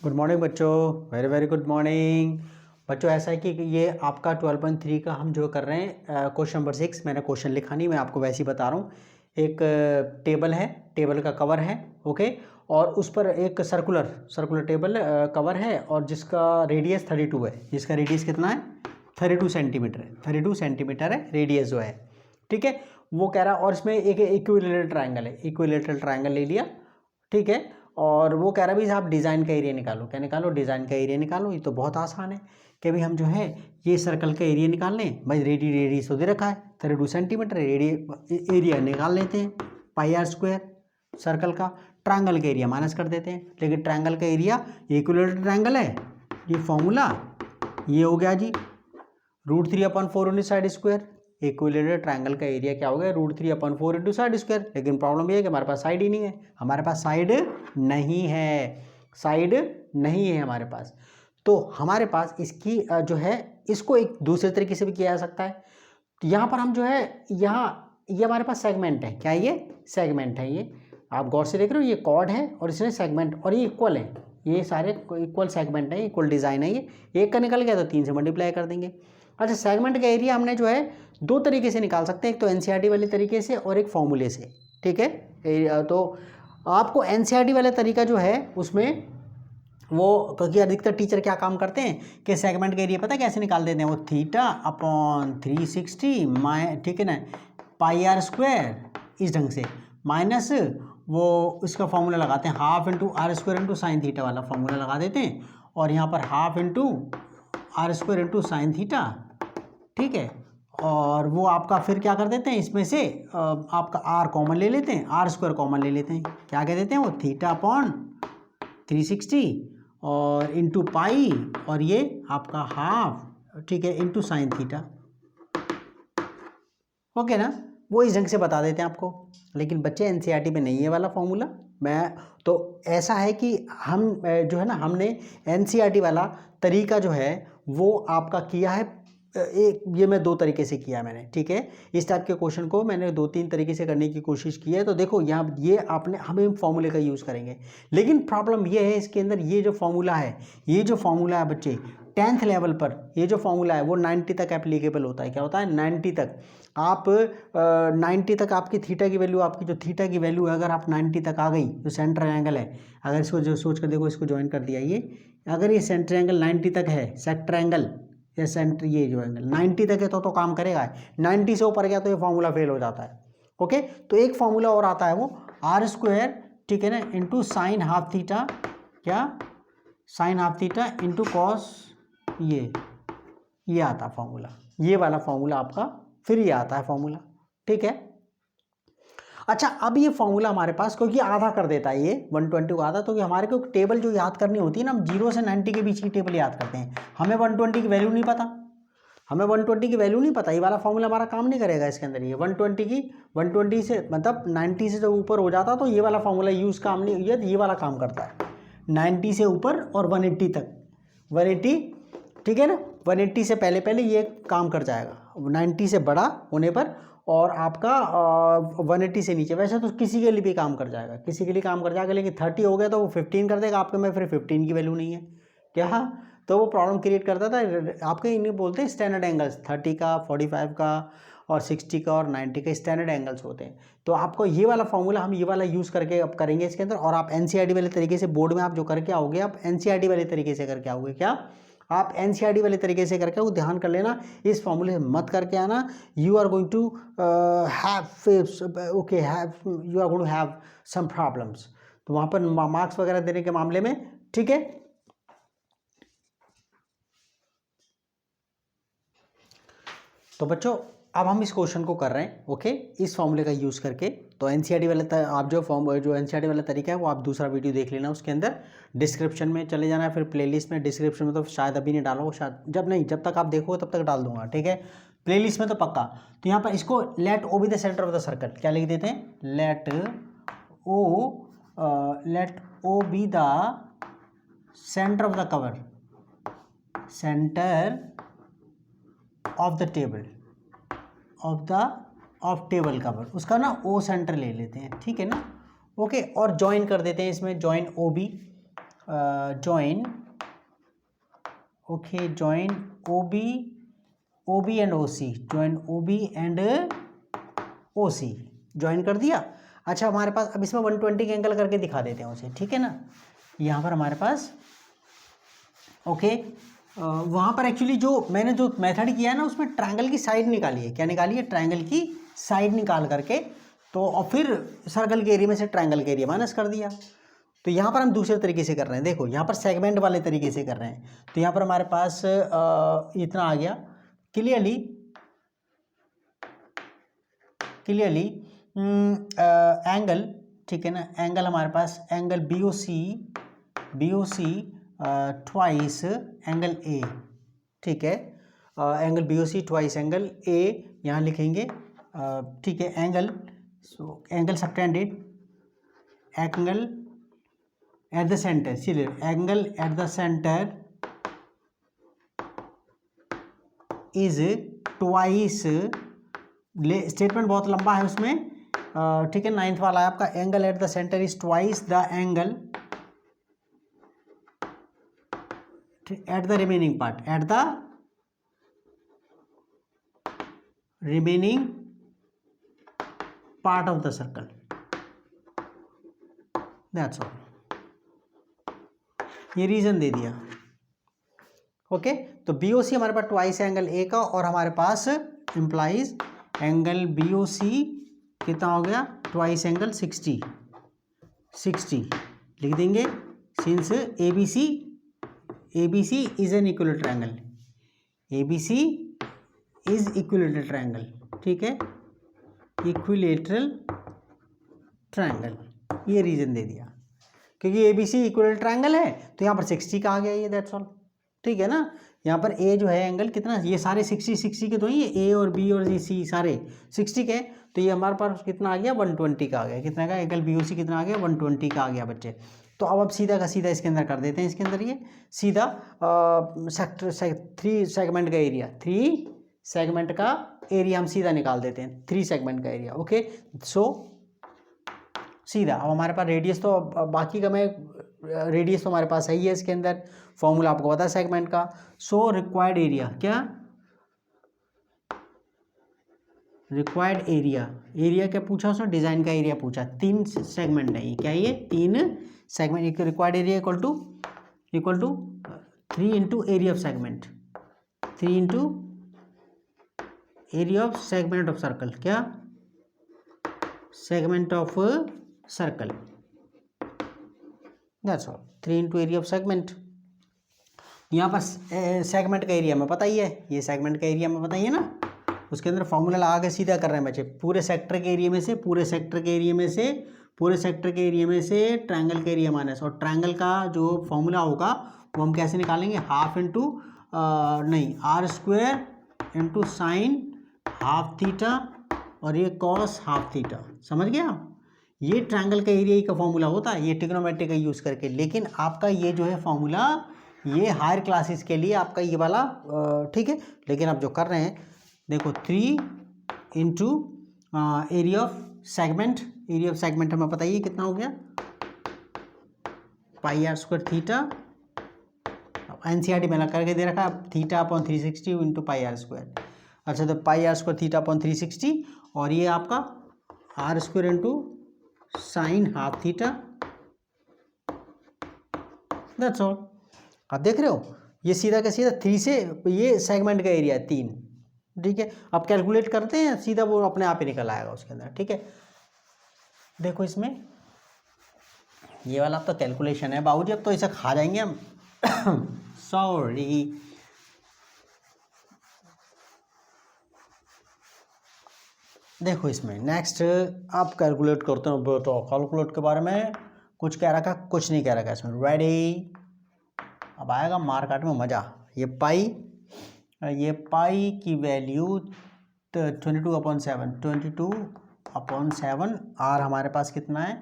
Good morning बच्चों, very very good morning बच्चों। ऐसा है कि ये आपका 12.3 का हम जो कर रहे हैं क्वेश्चन नंबर 6। मैंने क्वेश्चन लिखा नहीं, मैं आपको वैसे ही बता रहा हूँ। एक टेबल है, टेबल का कवर है, ओके, और उस पर एक सर्कुलर टेबल कवर है और जिसका रेडियस 32 है। जिसका रेडियस कितना है? 32 सेंटीमीटर है। 32 सेंटीमीटर है रेडियस जो है, ठीक है। वो कह रहा है, और इसमें एक इक्विलेटरल ट्रायंगल है, इक्विलेटरल ट्रायंगल ले लिया, ठीक है। और वो कह रहा है भाई साहब डिज़ाइन का एरिया निकालो। क्या निकालो? डिज़ाइन का एरिया निकालो। ये तो बहुत आसान है कि भाई हम जो है ये सर्कल का एरिया निकाल लें। भाई रेडियस तो दे रखा है 32 सेंटीमीटर, एरिया निकाल लेते हैं पाई आर स्क्वायर सर्कल का। ट्रायंगल का एरिया माइनस कर देते हैं, लेकिन ट्रायंगल का एरिया इक्विलेटरल ट्रायंगल है, ये फॉर्मूला ये हो गया जी √3/4 into side square. Equilateral triangle का एरिया क्या हो गया? √3/4 इंटू साइड स्क्वायर। लेकिन प्रॉब्लम ये है कि हमारे पास साइड ही नहीं है, हमारे पास साइड नहीं है, साइड नहीं है हमारे पास। तो हमारे पास इसकी जो है इसको एक दूसरे तरीके से भी किया जा सकता है। तो यहाँ पर हम जो है यहाँ ये हमारे पास सेगमेंट है। क्या ये सेगमेंट है? ये आप गौर से देख रहे हो, ये कॉर्ड है और इसमें सेगमेंट, और ये इक्वल है, ये सारे इक्वल सेगमेंट है, इक्वल डिज़ाइन है। ये एक का निकल गया तो 3 से मल्टीप्लाई कर देंगे। अच्छा, सेगमेंट का एरिया हमने जो है दो तरीके से निकाल सकते हैं, एक तो एनसीईआरटी वाले तरीके से और एक फॉर्मूले से, ठीक है। तो आपको एनसीईआरटी वाला तरीका जो है उसमें वो, क्योंकि अधिकतर टीचर क्या काम करते हैं कि सेगमेंट का एरिया पता है कैसे निकाल देते हैं? वो θ/360 ठीक है ना, पाई आर स्क्वायर इस ढंग से, माइनस वो इसका फॉर्मूला लगाते हैं half into R square into sine theta वाला फॉर्मूला लगा देते हैं, और यहाँ पर half into R square into sine theta, ठीक है। और वो आपका फिर क्या कर देते हैं, इसमें से आपका आर कॉमन ले लेते हैं, आर स्क्वायर कॉमन ले लेते हैं, क्या कह देते हैं वो θ/360 और इंटू पाई, और ये आपका हाफ, ठीक है, इंटू साइन थीटा, ओके ना। वो इस ढंग से बता देते हैं आपको। लेकिन बच्चे एनसीईआरटी में नहीं है वाला फॉर्मूला। मैं तो ऐसा है कि हम जो है ना, हमने एनसीईआरटी वाला तरीका जो है वो आपका किया है, एक ये मैं दो तरीके से किया मैंने, ठीक है। इस टाइप के क्वेश्चन को मैंने 2-3 तरीके से करने की कोशिश की है। तो देखो यहाँ ये आपने हम फॉर्मूले का यूज़ करेंगे, लेकिन प्रॉब्लम ये है इसके अंदर, ये जो फॉर्मूला है, ये जो फॉर्मूला है बच्चे 10th लेवल पर, ये जो फॉर्मूला है वो 90 तक एप्लीकेबल होता है। क्या होता है? 90 तक। आप 90 तक आपकी थीटा की वैल्यू, आपकी जो थीटा की वैल्यू है, अगर आप 90 तक आ गई, जो सेंटर एंगल है, अगर इसको जो सोच कर देखो, इसको ज्वाइन कर दिया, ये अगर ये सेंटर एंगल 90 तक है, सेक्टर एंगल या सेंटर, ये जो एंगल 90 तक है तो काम करेगा। 90 से ऊपर गया तो ये फॉर्मूला फेल हो जाता है, ओके। तो एक फॉर्मूला और आता है, वो आर स्क्वायर, ठीक है ना, इंटू साइन हाफ थीटा, क्या sine half theta into cos, ये आता है फॉर्मूला, ये वाला फॉर्मूला आपका फिर ये आता है फॉर्मूला, ठीक है। अच्छा, अब ये फॉर्मूला हमारे पास, क्योंकि आधा कर देता है ये 120 को आधा, तो हमारे को टेबल जो याद करनी होती है ना, हम 0 से 90 के बीच की टेबल याद करते हैं। हमें 120 की वैल्यू नहीं पता, हमें 120 की वैल्यू नहीं पता, ये वाला फॉर्मूला हमारा काम नहीं करेगा इसके अंदर। ये 120 से मतलब 90 से जब ऊपर हो जाता तो ये वाला फॉर्मूला यूज़ काम नहीं, ये वाला काम करता है 90 से ऊपर और 180 तक, 180, ठीक है ना। 180 से पहले ये काम कर जाएगा, 90 से बड़ा होने पर, और आपका 180 से नीचे। वैसे तो किसी के लिए भी काम कर जाएगा, किसी के लिए काम कर जाएगा, लेकिन 30 हो गया तो वो 15 कर देगा आपके में, फिर 15 की वैल्यू नहीं है क्या, तो वो प्रॉब्लम क्रिएट करता था। आपके इन्हें बोलते हैं स्टैंडर्ड एंगल्स, 30 का, 45 का और 60 का और 90 का स्टैंडर्ड एंगल्स होते हैं। तो आपको ये वाला फॉर्मूला हम ये वाला यूज़ करके अब करेंगे इसके अंदर, और आप एनसीईआरटी वाले तरीके से बोर्ड में आप जो करके आओगे, आप एनसीईआरटी वाले तरीके से करके आओगे। क्या आप एनसीईआरटी वाले तरीके से करके, वो ध्यान कर लेना, इस फॉर्मूले से मत करके आना। You are going to have some problems, तो वहाँ पर मार्क्स वगैरह देने के मामले में, ठीक है। तो बच्चों अब हम इस क्वेश्चन को कर रहे हैं, ओके, इस फॉर्मूले का यूज़ करके। तो एनसीईआरटी वाला आप जो एनसीईआरटी वाला तरीका है वो आप दूसरा वीडियो देख लेना, उसके अंदर डिस्क्रिप्शन में चले जाना है, फिर प्लेलिस्ट में, डिस्क्रिप्शन में तो शायद अभी नहीं डालो, शायद जब तक आप देखोगे तब तक डाल दूंगा, ठीक है। प्लेलिस्ट में तो पक्का। तो यहाँ पर इसको let O be the centre of the circle, क्या लिख देते हैं, let O be the centre of the cover, centre of the table, of table cover, उसका ना ओ सेंटर ले लेते हैं, ठीक है ना, ओके। और ज्वाइन कर देते हैं इसमें, join O B, join, okay, join OB and OC, join OB and OC, join कर दिया। अच्छा हमारे पास अब इसमें 120 के एंगल करके दिखा देते हैं उसे, ठीक है ना। यहाँ पर हमारे पास ओके, वहाँ पर एक्चुअली जो मैंने जो मेथड किया है ना उसमें ट्रायंगल की साइड निकाली है। क्या निकाली है? ट्रायंगल की साइड निकाल करके तो और फिर सर्कल के एरिया में से ट्रायंगल के एरिया माइनस कर दिया। तो यहाँ पर हम दूसरे तरीके से कर रहे हैं, देखो यहाँ पर सेगमेंट वाले तरीके से कर रहे हैं। तो यहाँ पर हमारे पास इतना आ गया क्लियरली एंगल, ठीक है ना। एंगल हमारे पास angle BOC twice angle A, ठीक है। Angle BOC twice angle A यहाँ लिखेंगे, ठीक है। Angle subtended, angle at the centre, चलिए angle at the centre is twice, statement बहुत लंबा है उसमें, ठीक है। 9th वाला है आपका, angle at the centre is twice the angle at the remaining part, at the remaining part of the circle, that's all. ये रीजन दे दिया, ओके। तो BOC हमारे पास ट्वाइस एंगल A का, और हमारे पास इंप्लाइज एंगल BOC कितना हो गया? ट्वाइस एंगल 60 लिख देंगे, since ABC is an equilateral angle, ABC is equilateral triangle, ठीक है, इक्विलेटरल ट्रायंगल। ये रीजन दे दिया क्योंकि ABC इक्विलेटरल ट्रायंगल है, तो यहाँ पर 60 का आ गया ये, दैट्स ऑल, ठीक है ना। यहाँ पर A जो है एंगल कितना, ये सारे 60 के तो ही है, A और B और C सारे 60 के, तो ये हमारे पास कितना आ गया? 120 का आ गया। कितना का? एंगल BOC कितना आ गया? 120 का आ गया बच्चे। तो अब सीधा का सीधा इसके अंदर कर देते हैं, इसके अंदर ये सीधा 3 सेगमेंट का एरिया, 3 सेगमेंट का एरिया हम सीधा निकाल देते हैं, 3 सेगमेंट का एरिया, ओके। सो सीधा अब हमारे पास रेडियस तो बाकी का मैं रेडियस तो हमारे पास है ही है, इसके अंदर फॉर्मूला आपको पता है सेगमेंट का। सो रिक्वायर्ड एरिया, क्या रिक्वायर्ड एरिया क्या पूछा उसने? डिजाइन का एरिया पूछा। 3 सेगमेंट है ये, क्या ये? 3 सेगमेंट। एक required area equal to 3 into area of segment, 3 into area of segment of circle, क्या segment of circle, that's all. 3 into area of segment. यहाँ पर सेगमेंट का एरिया में पता ही है, ये सेगमेंट का एरिया में पता ही है ना, उसके अंदर फॉर्मूला लगा के सीधा कर रहे हैं बच्चे। पूरे सेक्टर के एरिया में से ट्रायंगल के एरिया माइनस, और ट्रायंगल का जो फॉर्मूला होगा वो हम कैसे निकालेंगे? Half into r² into sine half theta, और ये कॉस हाफ थीटा, समझ गया? ये ट्रायंगल का एरिया का फॉर्मूला होता है, ये ट्रिग्नोमेट्री का यूज़ करके। लेकिन आपका ये जो है फॉर्मूला, ये हायर क्लासेस के लिए आपका ये वाला, ठीक है। लेकिन आप जो कर रहे हैं देखो, 3 इंटू एरिया ऑफ सेगमेंट, हमें पता ही है कितना हो गया, πr² थीटा। NCERT में करके दे रखा है, θ/360 इंटू πr²। अच्छा, तो πr² θ/360, और ये आपका r² into sine half theta, that's all. आप देख रहे हो, ये सीधा का सीधा 3 से, ये सेगमेंट का एरिया है 3, ठीक है। अब कैलकुलेट करते हैं, सीधा वो अपने आप ही निकल आएगा उसके अंदर, ठीक है। देखो इसमें ये वाला अब तो कैलकुलेशन है बाबूजी, अब तो इसे खा जाएंगे हम सॉरी। देखो इसमें नेक्स्ट आप कैलकुलेट करते हो बेटा, कैलकुलेट के बारे में कुछ कह रखा, कुछ नहीं कह रखा इसमें। रेडी, अब आएगा मार काट में मज़ा। ये पाई की वैल्यू 22/7, आर हमारे पास कितना है?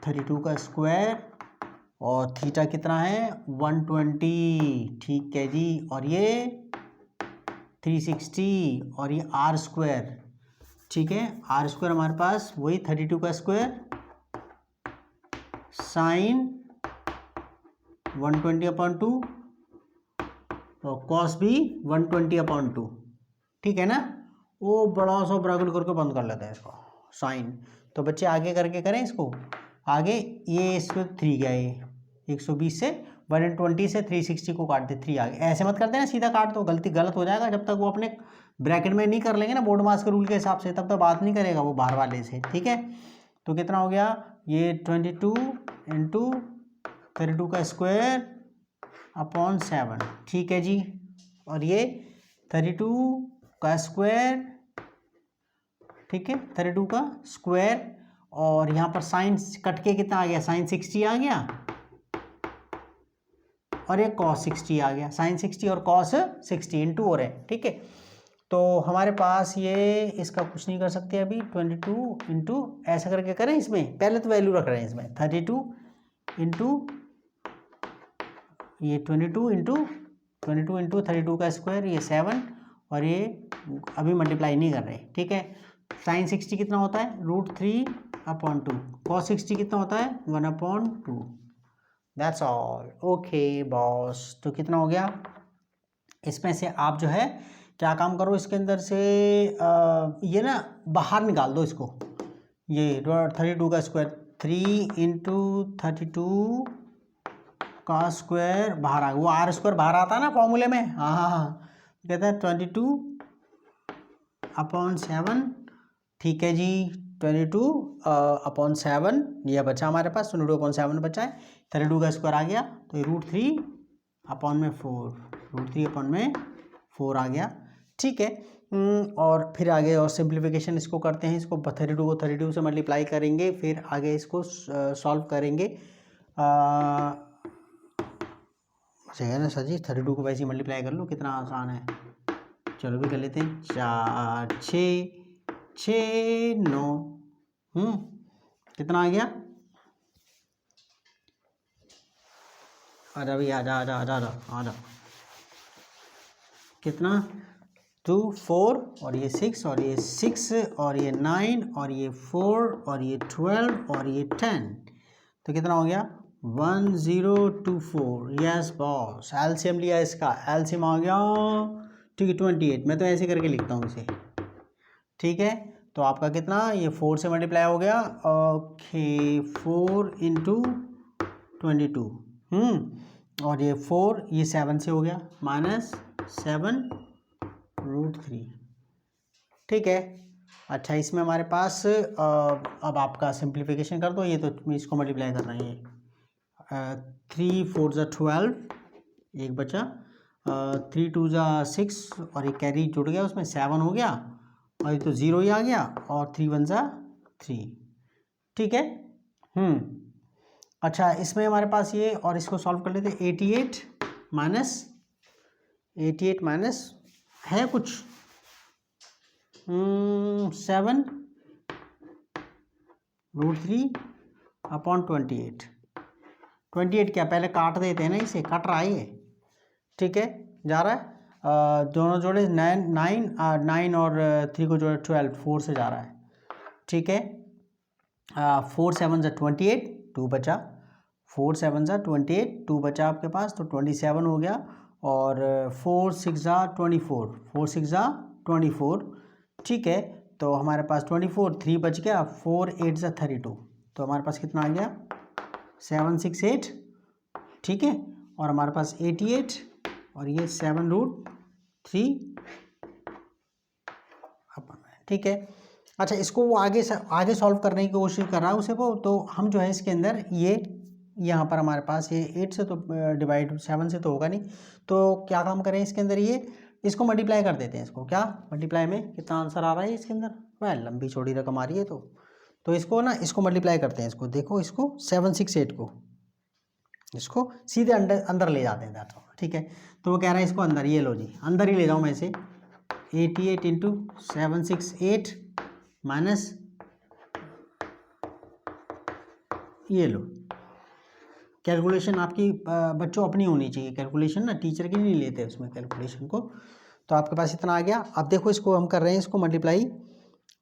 32 का स्क्वायर, और थीटा कितना है? 120, ठीक है जी। और ये 360, और ये r², ठीक है। r² हमारे पास वही 32 का स्क्वायर साइन 120/2 और कॉस भी 120/2, ठीक है ना। वो बड़ा सा ब्रैकेट करके बंद कर लेते हैं इसको साइन। तो बच्चे आगे करके करें इसको आगे। ये इसको 3 गया, ये 120 से 120 से 360 को काट दे, 3 आ गया। ऐसे मत करते ना सीधा काट दो, गलत हो जाएगा। जब तक वो अपने ब्रैकेट में नहीं कर लेंगे ना बोर्ड मास के रूल के हिसाब से, तब तक बात नहीं करेगा वो बाहर वाले से, ठीक है। तो कितना हो गया ये 22 इंटू 32 का स्क्वायर अपॉन 7, ठीक है जी। और ये 32 का स्क्वायर, ठीक है, 32 का स्क्वायर। और यहाँ पर साइन कट के कितना आ गया, साइन 60 आ गया और एक कॉस 60 आ गया, साइन 60 और कॉस 60 इंटू और है, ठीक है। तो हमारे पास ये इसका कुछ नहीं कर सकते अभी। 22 इंटू ऐसा करके करें, इसमें पहले तो वैल्यू रख रहे हैं इसमें 32 इंटू ये 22 इंटू 32 का स्क्वायर, ये 7 और ये अभी मल्टीप्लाई नहीं कर रहे, ठीक है। साइन 60 कितना होता है √3/2, कॉस 60 कितना होता है 1/2। That's all, okay boss. तो कितना हो गया, इसमें से आप जो है क्या काम करो, इसके अंदर से ये ना बाहर निकाल दो इसको। ये 32 का स्क्वायर 3 इंटू 32 का स्क्वायर बाहर आ गया, वो R स्क्वायर बाहर आता है ना फॉर्मूले में, हाँ, कहता है 22/7, ठीक है जी। 22/7 ये बचा हमारे पास, 22/7 बचा है। 32 का स्क्वायर आ गया तो ये √3/4 आ गया, ठीक है। और फिर आगे और सिंप्लीफिकेशन इसको करते हैं, इसको 32 को 32 से मल्टीप्लाई करेंगे, फिर आगे इसको सॉल्व करेंगे। सही है ना सर जी, 32 को वैसे ही मल्टीप्लाई कर लो, कितना आसान है। चलो भी कर लेते हैं, 4 6 6 9, कितना आ गया, आजा भाई आजा आजा आजा आजा आजा, कितना 2 4 और ये 6 और ये 6 और ये 9 और ये 4 और ये 12 और ये 10, तो कितना हो गया 1024। यस बॉस, एलसीएम लिया इसका, एलसीएम आ गया, ठीक है 28। मैं तो ऐसे करके लिखता हूँ इसे, ठीक है। तो आपका कितना, ये 4 से मल्टीप्लाई हो गया, ओके 4 इंटू 22, और ये 4 ये 7 से हो गया, -7√3, ठीक है। अच्छा, इसमें हमारे पास अब आपका सिंप्लीफिकेशन कर दो, ये तो इसको मल्टीप्लाई कर रहे हैं। 3 4 ज़ा 12, एक बचा, 3 2 ज़ा 6 और एक कैरी जुड़ गया उसमें 7 हो गया, और ये तो 0 ही आ गया, और 3 1 ज़ा 3, ठीक है। अच्छा, इसमें हमारे पास ये, और इसको सॉल्व कर लेते, 88 माइनस है कुछ 7√3/28। 28 क्या, पहले काट देते हैं ना, इसे कट रहा है ये, ठीक है, जा रहा है, दोनों जोड़े 9 और 3 को जोड़े 12, 4 से जा रहा है, ठीक है। 4 7 ज़ा 28, 2 बचा, 4 7 ज़ा 28, 2 बचा आपके पास, तो 27 हो गया, और 4 6 ज़ा 24, ठीक है। तो हमारे पास 24, 3 बच गया, 4 8 ज़ा 32, तो हमारे पास कितना आ गया 768, ठीक है। और हमारे पास 88 और ये 7√3, ठीक है। अच्छा, इसको वो आगे सॉल्व करने की कोशिश कर रहा है उसे वो, तो हम जो है इसके अंदर ये यहाँ पर हमारे पास ये 8 से तो डिवाइड 7 से तो होगा नहीं, तो क्या काम करें इसके अंदर, ये इसको मल्टीप्लाई कर देते हैं। इसको क्या मल्टीप्लाई में कितना आंसर आ रहा है इसके अंदर, वह लंबी चौड़ी रकम आ रही है, तो इसको ना, इसको मल्टीप्लाई करते हैं, इसको देखो, इसको 768 को इसको सीधे अंदर ले जाते हैं, ठीक है। तो वो कह रहा है इसको अंदर, ये लो जी अंदर ही ले जाऊँ मैं इसे, 88 इंटू 768 माइनस ये लो। कैलकुलेशन आपकी बच्चों अपनी होनी चाहिए, कैलकुलेशन ना टीचर की नहीं लेते उसमें कैलकुलेशन को। तो आपके पास इतना आ गया। अब देखो, इसको हम कर रहे हैं, इसको मल्टीप्लाई,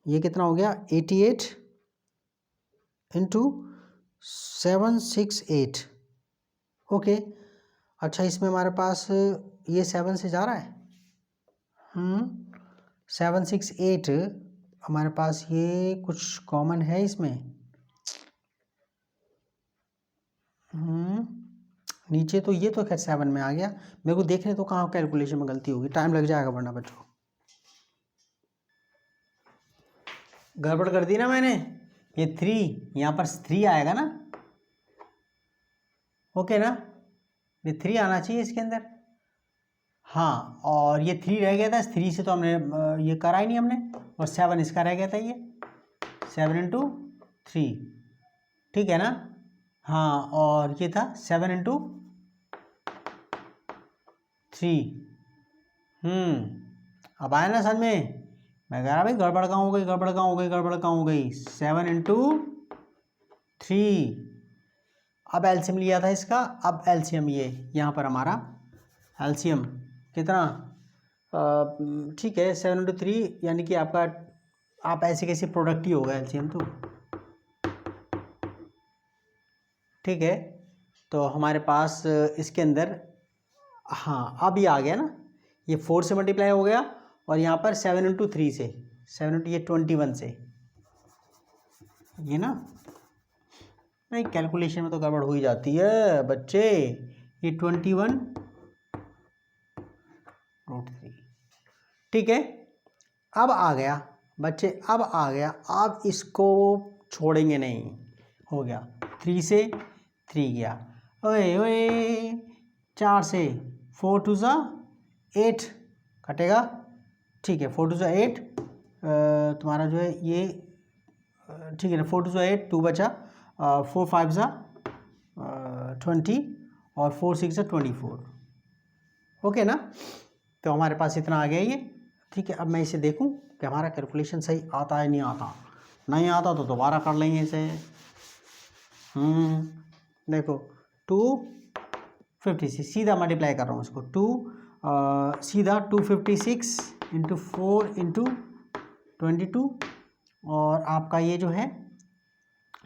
ये कितना हो गया 88 इंटू 768, ओके। अच्छा, इसमें हमारे पास ये 7 से जा रहा है। 7 6 8 हमारे पास ये कुछ कॉमन है इसमें। नीचे तो ये तो खैर 7 में आ गया, मेरे को देखने तो कहाँ कैलकुलेशन में गलती होगी, टाइम लग जाएगा वरना बच्चों। गड़बड़ कर दी ना मैंने, ये 3 यहाँ पर 3 आएगा ना, ओके ना, ये 3 आना चाहिए इसके अंदर। हाँ, और ये 3 रह गया था, 3 से तो हमने ये करा ही नहीं हमने, और 7 इसका रह गया था, ये 7 इंटू 3, ठीक है ना। हाँ, और ये था 7 इंटू 3। अब आया ना समझ में। मैं कह रहा भाई गड़बड़ कहाँ हो गई, गड़बड़ कहाँ हो गई, गड़बड़ कहाँ हो गई। 7 इंटू 3। अब एलसीएम लिया था इसका, अब एलसीएम ये यहाँ पर हमारा एलसीएम कितना, ठीक है 7 इंटू 3 यानी कि आपका, आप ऐसे कैसे प्रोडक्ट ही होगा एलसीएम तो, ठीक है। तो हमारे पास इसके अंदर, हाँ अब ये आ गया ना, ये 4 से मल्टीप्लाई हो गया, और यहाँ पर 7 इंटू 3 से, 7 इंटू ये 21 से, ये ना नहीं कैलकुलेशन में तो गड़बड़ हो ही जाती है बच्चे। ये 21 रूट 3, ठीक है। अब आ गया बच्चे, अब आ गया, अब इसको छोड़ेंगे नहीं, हो गया 3 से 3 गया, ओए ओए 4 से 4 टू ज़ा 8 कटेगा, ठीक है 4 टू ज़ा 8, तुम्हारा जो है ये, ठीक है ना, 4 टू ज़ा 8, 2 बचा, 4 5 ज़ा 20 और 4 6 ज़ा 24, ओके ना। तो हमारे पास इतना आ गया ये, ठीक है। अब मैं इसे देखूं कि हमारा कैलकुलेशन सही आता है, नहीं आता, नहीं आता तो दोबारा कर लेंगे इसे। देखो 256 सीधा मल्टीप्लाई कर रहा हूँ इसको, 2 सीधा 256 इंटू 4 इंटू 22, और आपका ये जो है,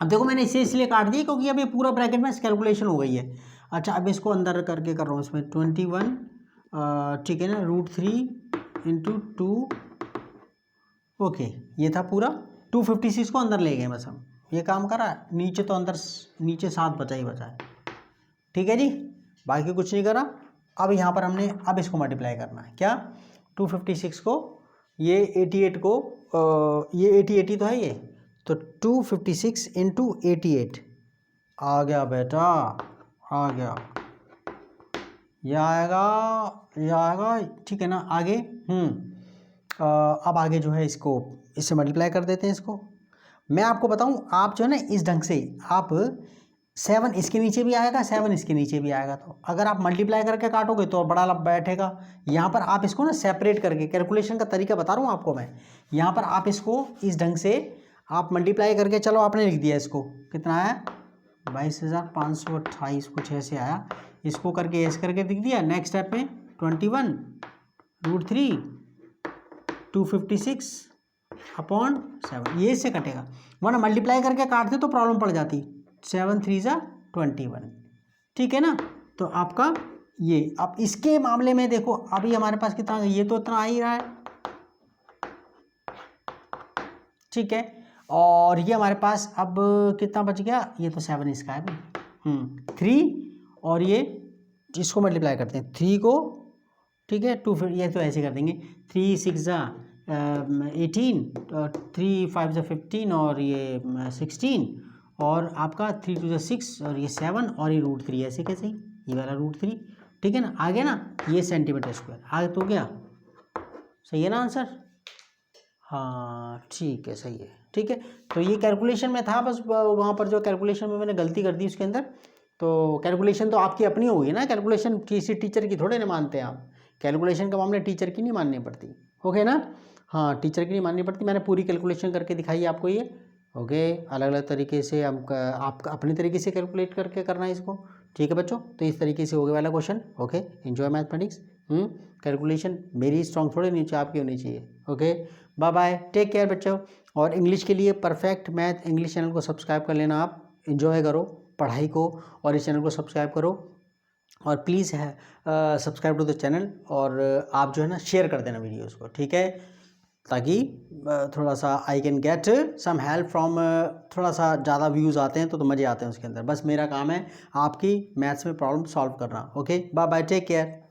अब देखो मैंने इसे इसलिए काट दिया क्योंकि अब ये पूरा ब्रैकेट में कैलकुलेशन हो गई है। अच्छा, अब इसको अंदर करके कर रहा हूँ इसमें 21, ठीक है ना, रूट 3 इंटू 2, ओके ये था पूरा 256 को अंदर ले गए बस हम, ये काम करा। नीचे तो अंदर नीचे 7 बचा ही बचा है, ठीक है जी, बाकी कुछ नहीं करा। अब यहाँ पर हमने अब इसको मल्टीप्लाई करना है, क्या 256 को, ये 88 को, ये 80 तो है ये, तो 256 इंटू 88 आ गया बेटा, आ गया, यह आएगा, यह आएगा, ठीक है ना। आगे अब आगे जो है इसको इससे मल्टीप्लाई कर देते हैं इसको। मैं आपको बताऊं, आप जो है ना इस ढंग से, आप 7 इसके नीचे भी आएगा, 7 इसके नीचे भी आएगा, तो अगर आप मल्टीप्लाई करके काटोगे तो बड़ा लब बैठेगा। यहाँ पर आप इसको ना सेपरेट करके, कैलकुलेशन का तरीका बता रहा हूँ आपको मैं, यहाँ पर आप इसको इस ढंग से आप मल्टीप्लाई करके, चलो आपने लिख दिया, इसको कितना आया 22,528 कुछ ऐसे आया, इसको करके ऐसे करके लिख दिया। नेक्स्ट स्टेप में 21 रूट 3 256 अपॉन 7, ये इससे कटेगा, वरना मल्टीप्लाई करके काटते तो प्रॉब्लम पड़ जाती। 7 3 ज़ा 21, ठीक है ना। तो आपका ये, अब इसके मामले में देखो अभी हमारे पास कितना, ये तो इतना आ ही रहा है, ठीक है। और ये हमारे पास अब कितना बच गया, ये तो 7 इसका है भाई, 3, और ये इसको मल्टीप्लाई करते हैं 3 को, ठीक है 2, फिर ये तो ऐसे कर देंगे 3 6 ज़ा 18, 3 5 ज़ा 15, और ये 16, और आपका 3 2 ज़ा 6, और ये 7, और ये रूट 3, ऐसे कैसे ही ये वाला रूट 3, ठीक है ना। आ गया ना, ये सेंटीमीटर स्क्वायर आगे तो क्या सही है ना आंसर, हाँ ठीक है सही है, ठीक है। तो ये कैलकुलेशन में था, बस वहाँ पर जो कैलकुलेशन में मैंने गलती कर दी उसके अंदर, तो कैलकुलेशन तो आपकी अपनी होगी ना, कैलकुलेशन किसी टीचर की थोड़े ना मानते हैं आप, कैलकुलेशन का मामले टीचर की नहीं माननी पड़ती, ओके ना। हाँ टीचर की नहीं माननी पड़ती, मैंने पूरी कैलकुलेशन करके दिखाई है आपको ये, ओके। अलग अलग तरीके से हम आप अपने तरीके से कैलकुलेट करके करना है इसको, ठीक है बच्चों। तो इस तरीके से हो गया वाला question, okay. Enjoy mathematics, calculation मेरी स्ट्रॉन्ग थोड़ी नीचे आपकी होनी चाहिए, okay. Bye bye, take care बच्चों। और इंग्लिश के लिए परफेक्ट मैथ इंग्लिश चैनल को सब्सक्राइब कर लेना, आप एंजॉय करो पढ़ाई को, और इस चैनल को सब्सक्राइब करो, और प्लीज़ है सब्सक्राइब टू द चैनल, और आप जो है ना शेयर कर देना वीडियोस को, ठीक है, ताकि थोड़ा सा I can get some help from, थोड़ा सा ज़्यादा व्यूज़ आते हैं तो मज़े आते हैं उसके अंदर। बस मेरा काम है आपकी मैथ्स में प्रॉब्लम सॉल्व करना। Okay, bye bye, take care.